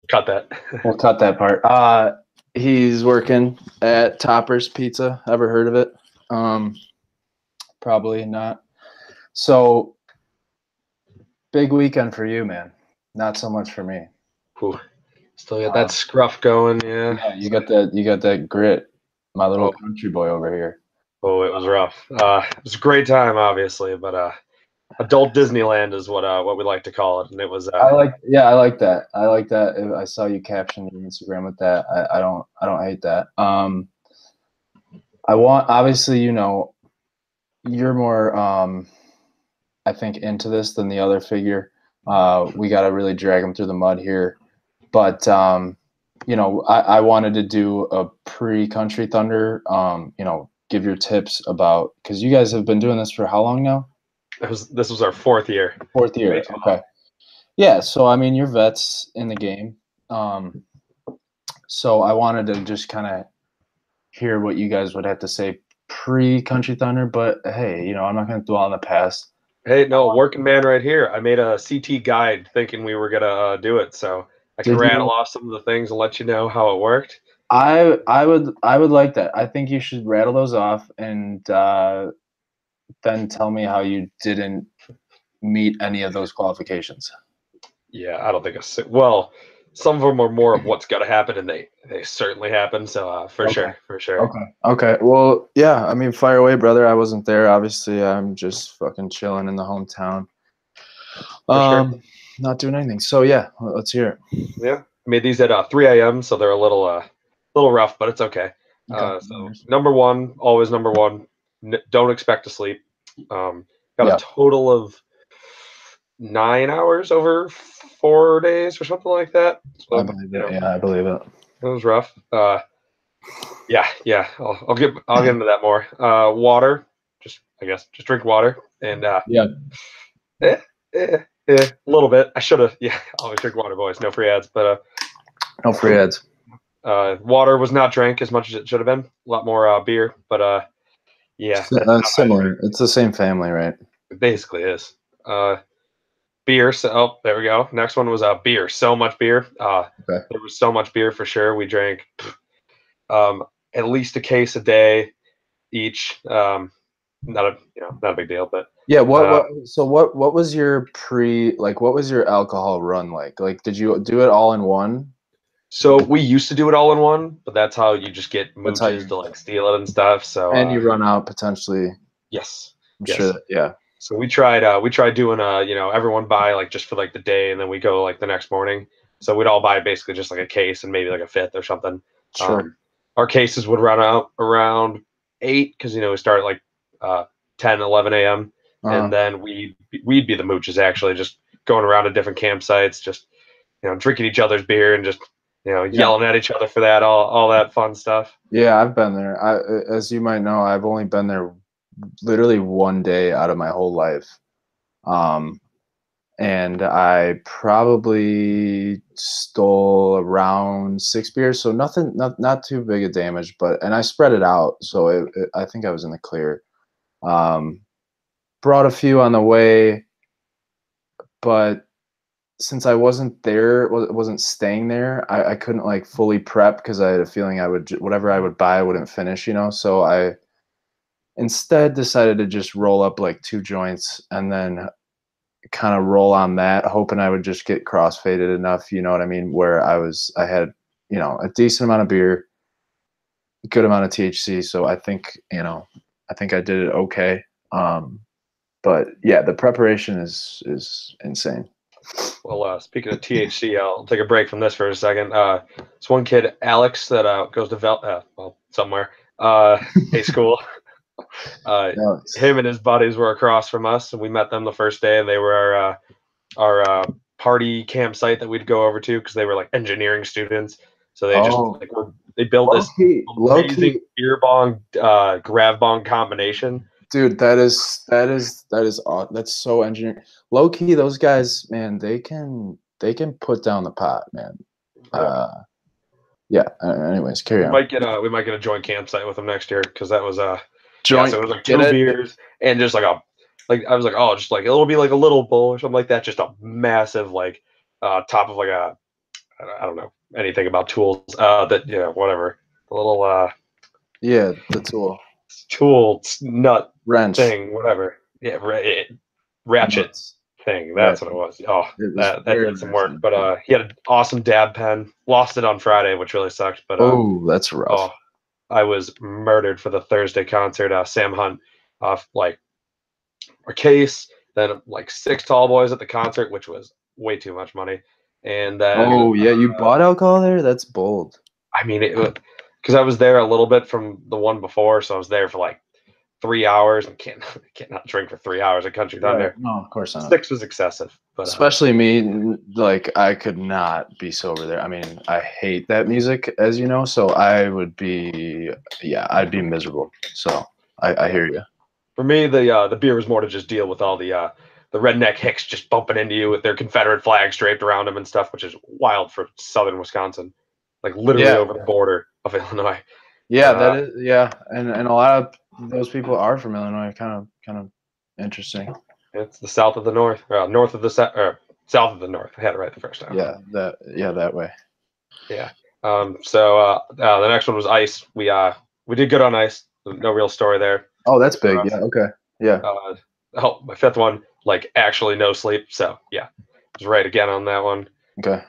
cut that. We'll cut that part. He's working at Topper's Pizza. Ever heard of it? Probably not. So big weekend for you, man. Not so much for me. Ooh, still got that scruff going, yeah. Yeah, you got that grit, my little country boy over here. Oh, it was rough. It was a great time, obviously, but adult Disneyland is what we like to call it, and it was. I like that. I like that. I saw you caption your Instagram with that. I don't hate that. I want, obviously, you know, you're more I think into this than the other figure. We got to really drag him through the mud here, but you know, I wanted to do a pre-Country Thunder. You know, give your tips about, because you guys have been doing this for how long now? This was our 4th year. 4th year. Okay. Yeah. So I mean, you're vets in the game. So I wanted to just kind of hear what you guys would have to say pre-Country Thunder, but hey, you know, I'm not going to dwell on the past. Hey, no, working man right here. I made a CT guide thinking we were gonna do it, so I can rattle off some of the things and let you know how it worked. I would like that. I think you should rattle those off and then tell me how you didn't meet any of those qualifications. Yeah, I don't think well, some of them are more of what's got to happen, and they certainly happen. So for sure. Okay. Well, yeah. I mean, fire away, brother. I wasn't there. Obviously, I'm just fucking chilling in the hometown. Not doing anything. So yeah, let's hear it. Yeah, I made these at 3 a.m., so they're a little rough, but it's okay. So number one, always number one. Don't expect to sleep. Got a total of 9 hours over 4 days or something like that. So, I believe it. Yeah, I believe it. It was rough. Yeah. I'll get into that more. Water, just drink water and a little bit. I should have. Yeah, always drink water, boys. No free ads, but no free ads. Water was not drank as much as it should have been. A lot more beer, but yeah, that's similar. It's the same family, right? It basically is. Beer. So there we go. Next one was beer. So much beer. There was so much beer for sure. We drank at least a case a day each. Not a big deal, but yeah. What was your what was your alcohol run like? Like, did you do it all in one? So we used to do it all in one, but that's how you just get mooches to like steal it and stuff. So and you run out potentially. Yes. I'm sure that, yeah. So we tried doing everyone buy like just for like the day, and then we go like the next morning. So we'd all buy basically just like a case and maybe like a fifth or something. Sure. Our cases would run out around 8 because we start at like 10, 11 a.m. And then we'd be the mooches, actually just going around to different campsites, just drinking each other's beer and just yelling at each other for that, all that fun stuff. Yeah, I've been there. As you might know, I've only been there literally one day out of my whole life. And I probably stole around 6 beers, so not too big a damage, and I spread it out, so I think I was in the clear. Brought a few on the way, but since I wasn't staying there, I couldn't like fully prep because I had a feeling whatever I would buy I wouldn't finish, so I instead decided to just roll up like 2 joints and then kind of roll on that, hoping I would just get crossfaded enough, you know what I mean, where I had a decent amount of beer, good amount of THC, so I think I did it okay. But yeah, the preparation is insane. Well, speaking of THC, I'll take a break from this for a second. This one kid, Alex, that goes to somewhere, a school. Him and his buddies were across from us, and we met them the first day, and they were our party campsite that we'd go over to because they were like engineering students. So they built this amazing beer bong grav bong combination. Dude, that is awesome. That's so engineering. Low key, those guys, man, they can put down the pot, man. Yeah. Anyways, carry on. We might get a joint campsite with them next year because that was joint. So it was like 2 beers and just I was like, oh, just like it'll be like a little bowl or something like that. Just a massive top of like a I don't know anything about tools. Whatever. The little Yeah, the tool. tool nut Wrench. thing, whatever. Yeah, ratchet Nuts. thing. That's what Ratchet. it was. Oh, It was that very did some work. ratchet. But he had an awesome dab pen. Lost it on Friday, which really sucked. But Oh, that's rough. oh, I was murdered for the Thursday concert. Sam Hunt off like a case, then like 6 tall boys at the concert, which was way too much money. And then Oh yeah, you bought alcohol there? That's bold. I mean it because I was there a little bit from the one before, so I was there for like 3 hours and can't not drink for 3 hours at Country Right. Thunder. No, of course not. 6 was excessive, but Especially me, like I could not be sober there. I mean, I hate that music, as you know, so I would be, yeah, I'd be miserable. So I hear you. for me the beer was more to just deal with all the redneck hicks just bumping into you with their Confederate flags draped around them and stuff, which is wild for southern Wisconsin, like literally Yeah, over the border of Illinois. yeah, But that is, yeah, and a lot of those people are from Illinois. Kind of interesting. it's the south of the north, north of the south, or south of the north. I had it right the first time. Yeah, that way. Yeah. The next one was ice. We did good on ice. No real story there. Oh, that's big. Yeah. Okay. Yeah. My fifth one, like actually no sleep. So yeah, was right again on that one. Okay.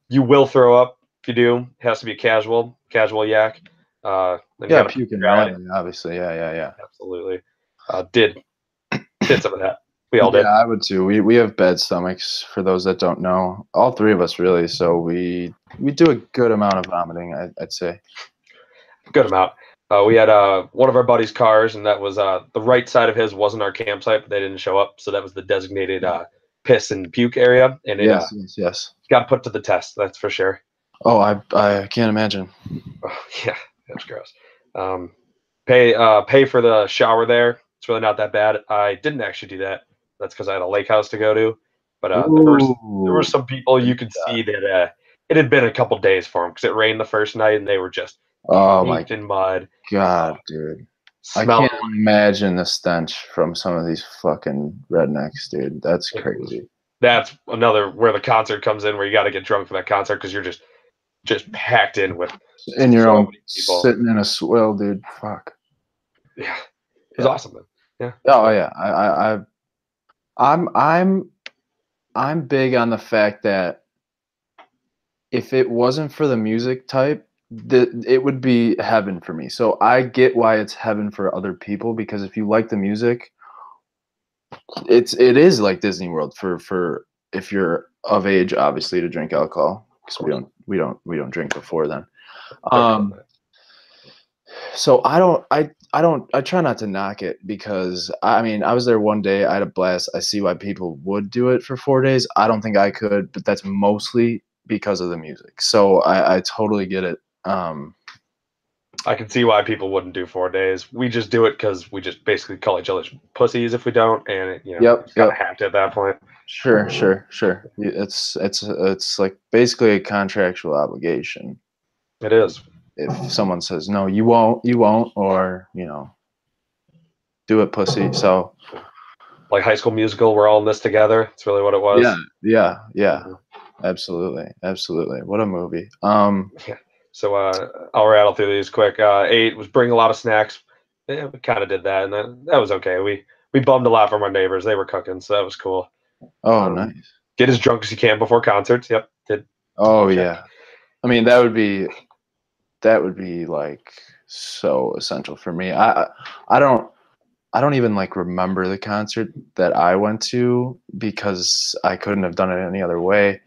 You will throw up if you do. It has to be casual yak. Then you Yeah, got to puke and reality. rally, obviously. Yeah. Absolutely. Did some of that. We all Yeah, did. I would too. We have bad stomachs for those that don't know. All three of us really. So we do a good amount of vomiting. I'd say. Good amount. We had one of our buddies' cars, and that was the right side of his wasn't our campsite, but they didn't show up, so that was the designated piss and puke area, and it Yes. got put to the test. That's for sure. Oh, I can't imagine. Oh, yeah, that's gross. Pay for the shower there. It's really not that bad. I didn't actually do that. That's because I had a lake house to go to. But there were some people you could see that it had been a couple days for them because it rained the first night and they were just Oh my caked in mud. God, dude. I Smelling can't imagine the stench from some of these fucking rednecks, dude. That's crazy. That's another where the concert comes in, where you got to get drunk for that concert because you're just packed in with In your so own many people. sitting in a swill, dude. Fuck. Yeah, it was awesome, man. Yeah. Oh yeah. I'm big on the fact that if it wasn't for the music type, it would be heaven for me. So I get why it's heaven for other people, because if you like the music, it is like Disney World for if you're of age, obviously, to drink alcohol, because we don't drink before then. So I try not to knock it, because I mean, I was there one day, I had a blast. I see why people would do it for 4 days. I don't think I could, but that's mostly because of the music. So I totally get it. I can see why people wouldn't do 4 days. We just do it because we just basically call each other pussies if we don't, and Yep. kind of have to at that point. Sure. It's like basically a contractual obligation. It is. If someone says no, you won't, or do it, pussy. So Like High School Musical, we're all in this together. It's really what it was. Yeah. Absolutely. What a movie. Yeah. So I'll rattle through these quick. 8 was bring a lot of snacks. Yeah, we kind of did that, and that was okay. We bummed a lot from our neighbors. They were cooking, so that was cool. Oh, nice. Get as drunk as you can before concerts. Yep. Did. Oh yeah. I mean, that would be like so essential for me. I don't even like remember the concert that I went to, because I couldn't have done it any other way.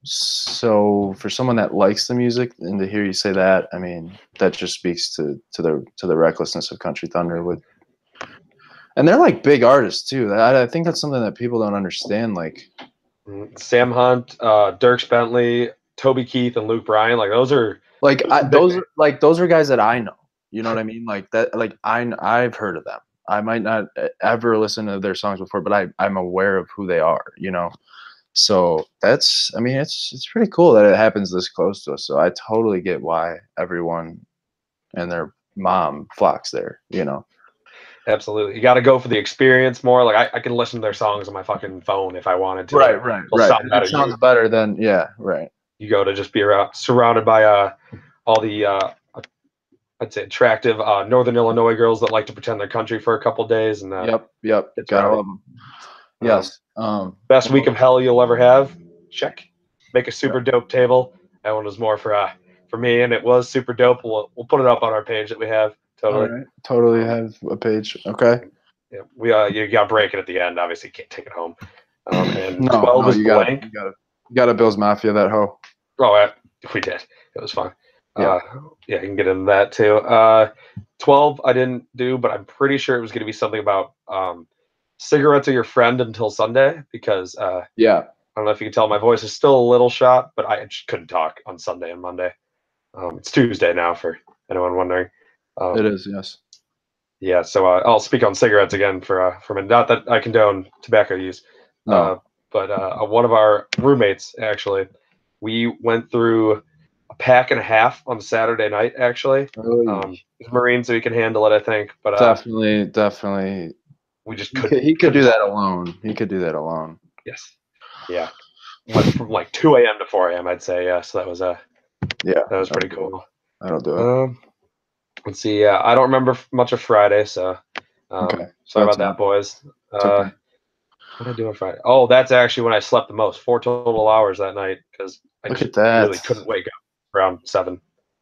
So for someone that likes the music, and to hear you say that, I mean, that just speaks to the recklessness of Country Thunder. And they're like big artists too. I think that's something that people don't understand. Like Sam Hunt, Dierks Bentley, Toby Keith, and Luke Bryan. Like those are those are guys that I know. You know what I mean? Like that. Like I've heard of them. I might not ever listen to their songs before, but I'm aware of who they are. So I mean, it's pretty cool that it happens this close to us. So I totally get why everyone and their mom flocks there. Absolutely. You got to go for the experience more. Like I can listen to their songs on my fucking phone if I wanted to. Right, And right, they'll right. sound If better. it sounds better than right. You go to just be around, surrounded by all the I'd say attractive Northern Illinois girls that like to pretend they're country for a couple days, and Yep. it's Gotta rowdy. love them. Yes. Best week of hell you'll ever have. Check. Make a super Yeah. dope table. That one was more for me, and it was super dope. We'll put it up on our page that we have. Totally. All right. Totally have a page. Okay. Yeah, we you got to break it at the end. Obviously, you can't take it home. And No, 12 is you blank. gotta Bill's Mafia that hoe. Oh, we did. It was fun. Yeah. Yeah, you can get into that too. 12 I didn't do, but I'm pretty sure it was going to be something about cigarettes are your friend until Sunday, because yeah. I don't know if you can tell, my voice is still a little shot, but I just couldn't talk on Sunday and Monday. It's Tuesday now, for anyone wondering. It is, yes. Yeah, so I'll speak on cigarettes again for a minute. Not that I condone tobacco use, No. but one of our roommates, actually, we went through a pack and a half on Saturday night. Actually, he's a Marine, so he can handle it, I think. But definitely, we just he could do that alone. He could do that alone. Yes, yeah. Went from like 2 a.m. to 4 a.m. I'd say. Yeah, so that was that was pretty cool. That'll do it. Let's see. I don't remember much of Friday, so okay. Sorry about that, boys. Okay. What did I do on Friday? Oh, that's actually when I slept the most. 4 total hours that night, because I just really couldn't wake up around 7.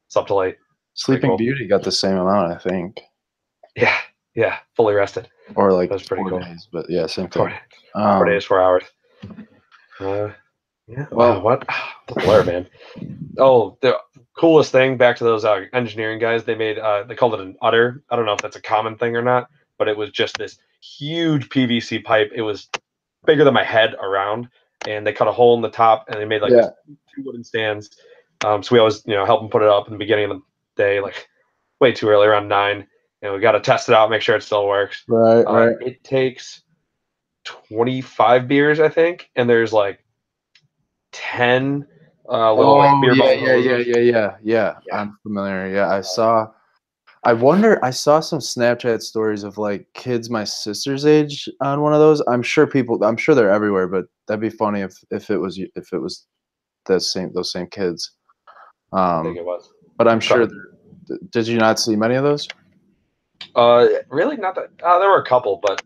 Slept till 8. Sleeping Beauty got the same amount, I think. Yeah, fully rested. Or like that's pretty 4 days, but yeah, same thing. 4 days, 4 hours. Yeah. Well, what the blur, man. Oh, the coolest thing, back to those engineering guys, they made they called it an udder. I don't know if that's a common thing or not, but it was just this huge PVC pipe. It was bigger than my head around, and they cut a hole in the top, and they made like 2 wooden stands. So we always help them put it up in the beginning of the day, like way too early, around 9, and we got to test it out, make sure it still works. Right. It takes 25 beers, I think, and there's like 10 little beer bong. Yeah. I'm familiar. Yeah, I saw some Snapchat stories of like kids my sister's age on one of those. I'm sure they're everywhere, but that'd be funny if it was those same kids. I think it was. But I'm sure. Did you not see many of those? Really not that. There were a couple, but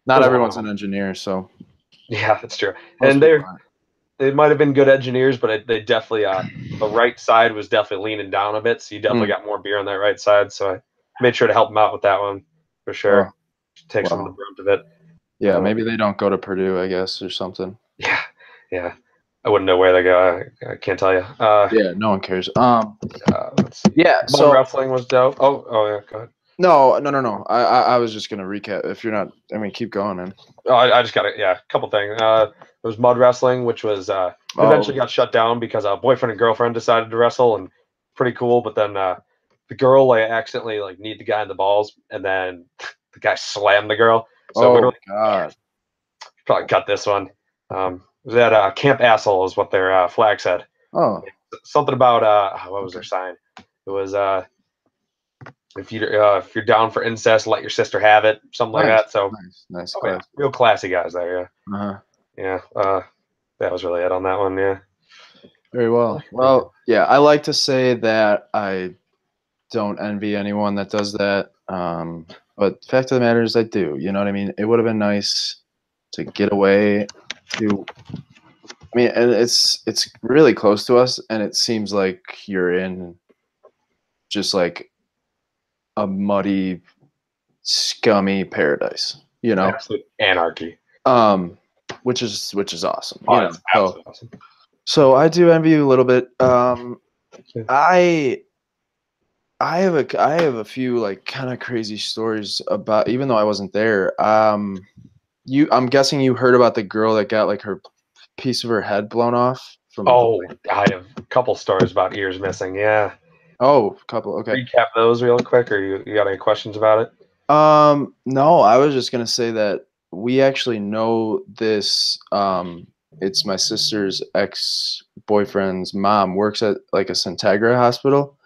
not everyone's an engineer, so. Yeah, that's true. And they might have been good engineers, but they definitely the right side was definitely leaning down a bit, so you definitely got more beer on that right side. So I made sure to help them out with that one for sure. Take some of the brunt of it. Yeah, maybe they don't go to Purdue, I guess, or something. Yeah. I wouldn't know where they go. I can't tell you. Yeah, no one cares. Let's see. Yeah, so wrestling was dope. Oh yeah, go ahead. No. I was just gonna recap. If you're not, keep going, man. Oh, I just got a couple things. It was mud wrestling, which was eventually got shut down because a boyfriend and girlfriend decided to wrestle, and pretty cool. But then the girl accidentally kneed the guy in the balls, and then the guy slammed the girl. So God! Probably cut this one. Was that Camp Asshole is what their flag said. Oh, something about what was their sign? It was if you're down for incest, let your sister have it, something like that. So nice, real classy guys there. Yeah. That was really it on that one. Yeah. Very well. Well, yeah, I like to say that I don't envy anyone that does that. But the fact of the matter is, I do. You know what I mean? It would have been nice to get away to. And it's really close to us, and it seems like you're in just like a muddy, scummy paradise. Absolute anarchy. Which is awesome. It's awesome. So I do envy you a little bit. I have a few kind of crazy stories about, even though I wasn't there. I'm guessing you heard about the girl that got her piece of her head blown off from. I have a couple stories about ears missing. Yeah. Oh, a couple. Okay. Recap those real quick, or you got any questions about it? No, I was just gonna say that we actually know this. It's my sister's ex-boyfriend's mom works at a Centagra hospital,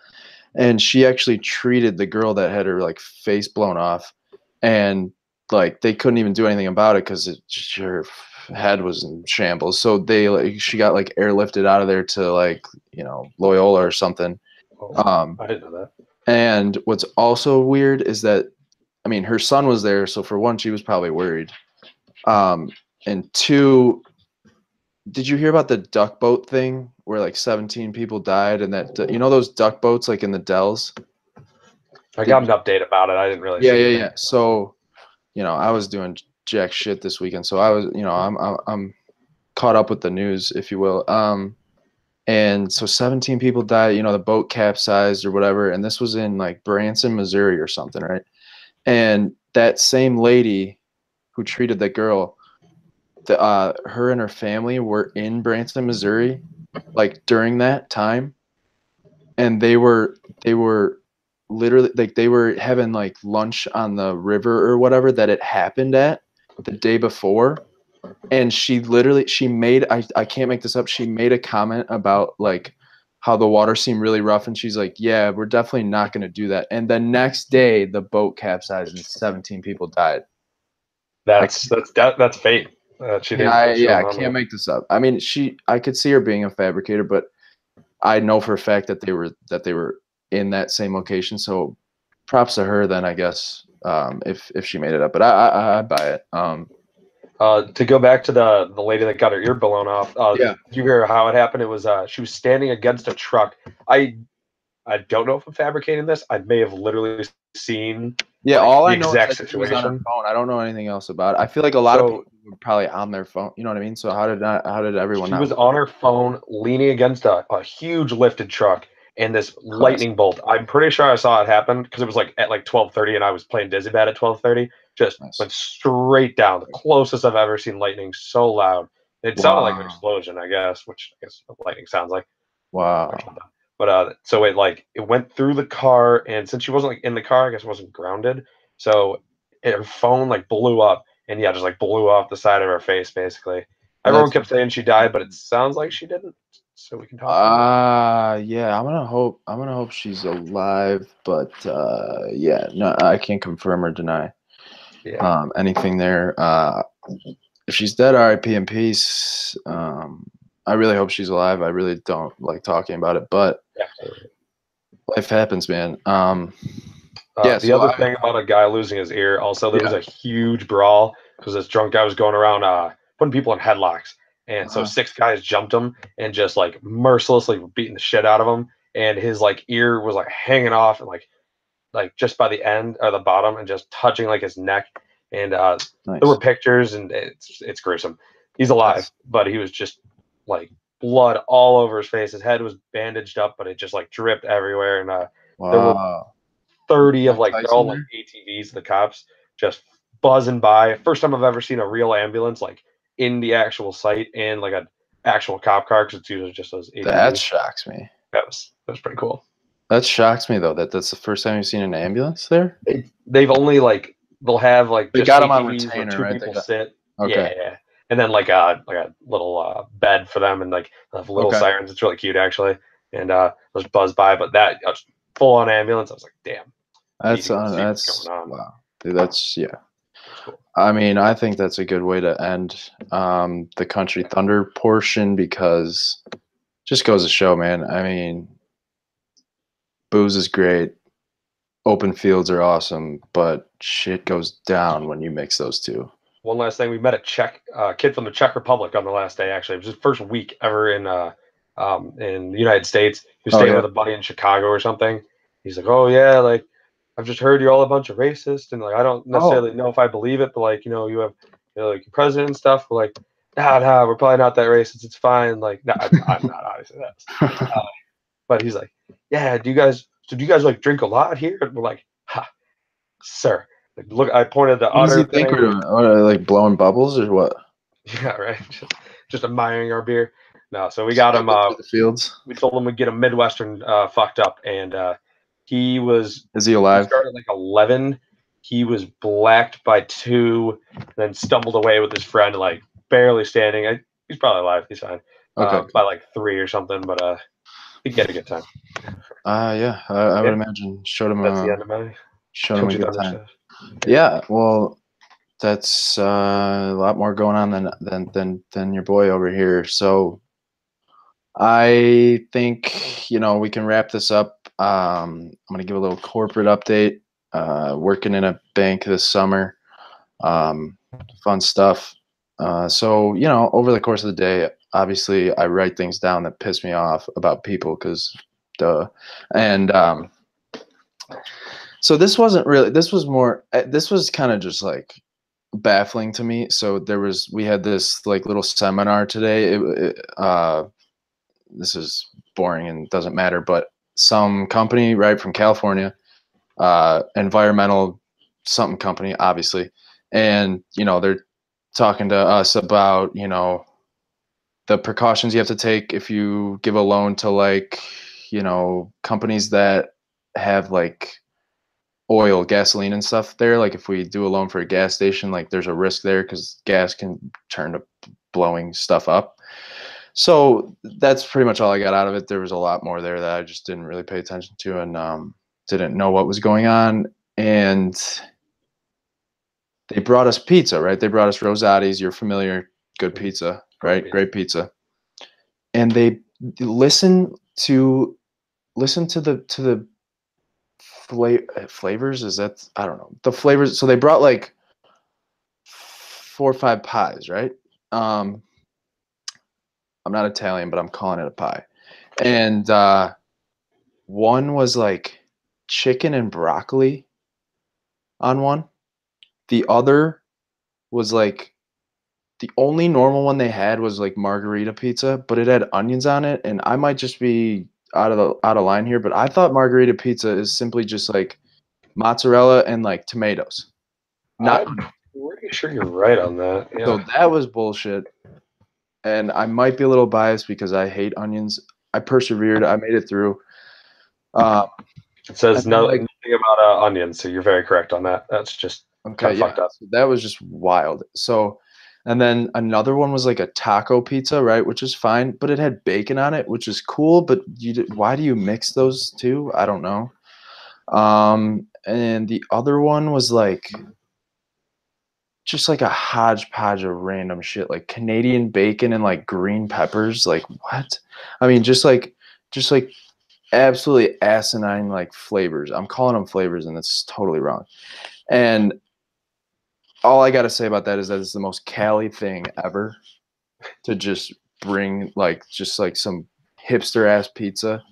and she actually treated the girl that had her like face blown off, and like they couldn't even do anything about it because her head was in shambles. So she got like airlifted out of there to like Loyola or something. Oh, I didn't know that. And what's also weird is that, I mean, her son was there, so for one, she was probably worried. And two, did you hear about the duck boat thing where like 17 people died, and that those duck boats like in the Dells? I got an update about it. I didn't really see anything. Yeah. So, I was doing jack shit this weekend, so I was, I'm caught up with the news, if you will. And so 17 people died, the boat capsized or whatever. And this was in like Branson, Missouri or something, right? And that same lady who treated that girl, her and her family were in Branson, Missouri, like during that time. And they were literally like, they were having like lunch on the river or whatever that it happened at the day before. And she made, I can't make this up, she made a comment about like how the water seemed really rough, and she's like, yeah, we're definitely not going to do that. And the next day the boat capsized and 17 people died. That's fate. She didn't. I can't make this up. I mean, I could see her being a fabricator, but I know for a fact that they were in that same location. So props to her then, I guess, if she made it up. But I buy it. To go back to the lady that got her ear blown off. Yeah. Did you hear how it happened? It was she was standing against a truck. I don't know if I'm fabricating this. I may have literally seen. Yeah, like, all the I know exact is that she was situation. on her phone. I don't know anything else about it. I feel like a lot of people were probably on their phone. You know what I mean? So how did everyone? She was on her phone, leaning against a huge lifted truck, and this lightning bolt. I'm pretty sure I saw it happen because it was like at like 12:30, and I was playing Dizzy Bat at 12:30. Just went straight down. The closest I've ever seen lightning so loud. It sounded like an explosion, I guess, which I guess lightning sounds like. Wow. But so it went through the car, and since she wasn't like in the car, I guess it wasn't grounded. So her phone like blew up, and just like blew off the side of her face, basically. Everyone kept saying she died, but it sounds like she didn't. So we can talk. Yeah, I'm gonna hope she's alive, but yeah, no, I can't confirm or deny anything there. If she's dead, R.I.P. in peace. I really hope she's alive. I really don't like talking about it, but life happens, man. The other thing about a guy losing his ear, also there was a huge brawl because this drunk guy was going around putting people in headlocks, and so 6 guys jumped him and just like mercilessly beating the shit out of him, and his like ear was like hanging off and like just by the end or the bottom and just touching like his neck, and there were pictures, and it's gruesome. He's alive, but he was just like blood all over his face. His head was bandaged up, but it just like dripped everywhere, and there were 30 of like they're all like ATVs, the cops just buzzing by. First time I've ever seen a real ambulance like in the actual site and like an actual cop car, because it's usually just those ATVs. That shocks me. That was pretty cool. That shocks me though. That's the first time you've seen an ambulance there. They've only like they'll have like they just got ATVs them on retainer, where 2 people sit. Okay. Yeah. And then like a little bed for them, and like little sirens. It's really cute actually, and those buzz by. But that full on ambulance, I was like, damn. That's wow, dude. That's cool. I mean, I think that's a good way to end the Country Thunder portion, because just goes to show, man. I mean, booze is great, open fields are awesome, but shit goes down when you mix those two. One last thing, we met a kid from the Czech Republic on the last day. Actually, it was his first week ever in the United States. He was staying with a buddy in Chicago or something. He's like, "Oh yeah, like I've just heard you're all a bunch of racists, and like I don't necessarily know if I believe it, but like you have like your president and stuff. But like, nah, we're probably not that racist. It's fine. Like, nah, I'm not obviously that. But he's like, yeah, do you guys like drink a lot here? And we're like, ha, sir. Like, look, I pointed the What other does he think we're doing? Like blowing bubbles or what? Yeah, right. Just admiring our beer. No, so we got him. The fields. We told him we'd get a Midwestern fucked up, and he was. Is he alive? He started at like 11. He was blacked by 2, then stumbled away with his friend, like barely standing. He's probably alive. He's fine. Okay. By like 3 or something, but get a good time. Yeah, I would imagine. Showed him That's the end of my a good time. Yeah, well, that's a lot more going on than your boy over here. So I think we can wrap this up. I'm gonna give a little corporate update. Working in a bank this summer. Fun stuff. So over the course of the day, obviously I write things down that piss me off about people because duh. And so this wasn't really, this was kind of just like baffling to me. So we had this like little seminar today. This is boring and doesn't matter, but some company right from California, environmental something company, obviously. And, they're talking to us about, the precautions you have to take if you give a loan to like, companies that have like oil, gasoline and stuff there. Like if we do a loan for a gas station, like there's a risk there because gas can turn to blowing stuff up. So that's pretty much all I got out of it. There was a lot more there that I just didn't really pay attention to and didn't know what was going on. And they brought us pizza, right? They brought us Rosati's. You're familiar. Good pizza, right? Great pizza. And they listen to the flavors. Is that, I don't know, the flavors. So they brought like 4 or 5 pies, right? I'm not Italian, but I'm calling it a pie. And one was like chicken and broccoli on one. The other was like, the only normal one they had was like margarita pizza, but it had onions on it. And I might just be out of line here, but I thought margarita pizza is simply just like mozzarella and like tomatoes. I'm pretty sure you're right on that. Yeah. So that was bullshit. And I might be a little biased because I hate onions. I persevered. I made it through. It says nothing about onions, so you're very correct on that. That's just okay. Yeah, fucked up. So that was just wild. So, and then another one was like a taco pizza, right? Which is fine, but it had bacon on it, which is cool. But why do you mix those two? I don't know. And the other one was like just like a hodgepodge of random shit, like Canadian bacon and like green peppers. Like what? I mean, just like absolutely asinine like flavors. I'm calling them flavors, and that's totally wrong. And all I got to say about that is that it's the most Cali thing ever to just bring like just like some hipster ass pizza,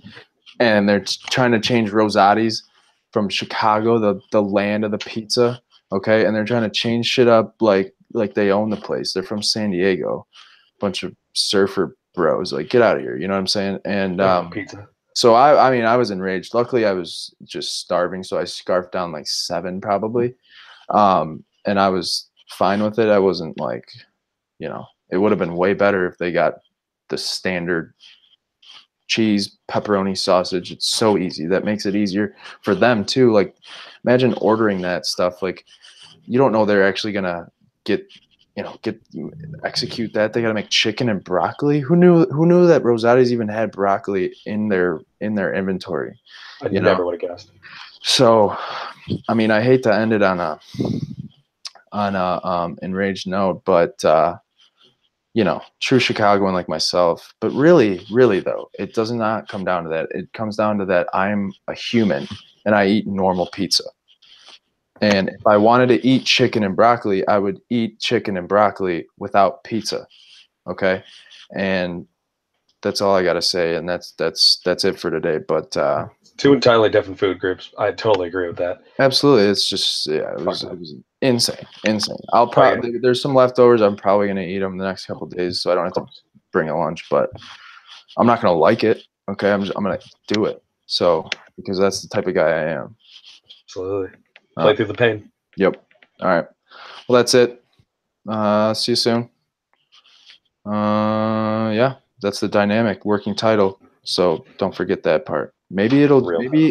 and they're trying to change Rosati's from Chicago, the land of the pizza. Okay, and they're trying to change shit up like they own the place. They're from San Diego, bunch of surfer bros. Like, get out of here. You know what I'm saying? And pizza. So I mean, I was enraged. Luckily, I was just starving, so I scarfed down like 7 probably, and I was fine with it. I wasn't like, it would have been way better if they got the standard cheese, pepperoni, sausage. It's so easy. That makes it easier for them too. Like, imagine ordering that stuff. Like, you don't know they're actually gonna execute that. They gotta make chicken and broccoli. Who knew that Rosati's even had broccoli in their inventory? I never would have guessed. So, I mean, I hate to end it on a enraged note, but true Chicagoan like myself. But really, really though, it does not come down to that. It comes down to that I'm a human and I eat normal pizza. And if I wanted to eat chicken and broccoli, I would eat chicken and broccoli without pizza. Okay. And that's all I got to say. And that's it for today. But 2 entirely different food groups. I totally agree with that. Absolutely. It's just, it was insane. I'll probably, there's some leftovers. I'm probably going to eat them the next couple of days, so I don't have to bring a lunch, but I'm not going to like it. Okay. I'm going to do it. So, because that's the type of guy I am. Absolutely. Play through the pain. Yep. All right. Well, that's it. See you soon. Yeah, that's the dynamic working title. So don't forget that part. Maybe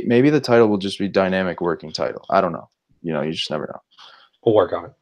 maybe the title will just be dynamic working title. I don't know. You just never know. We'll work on it.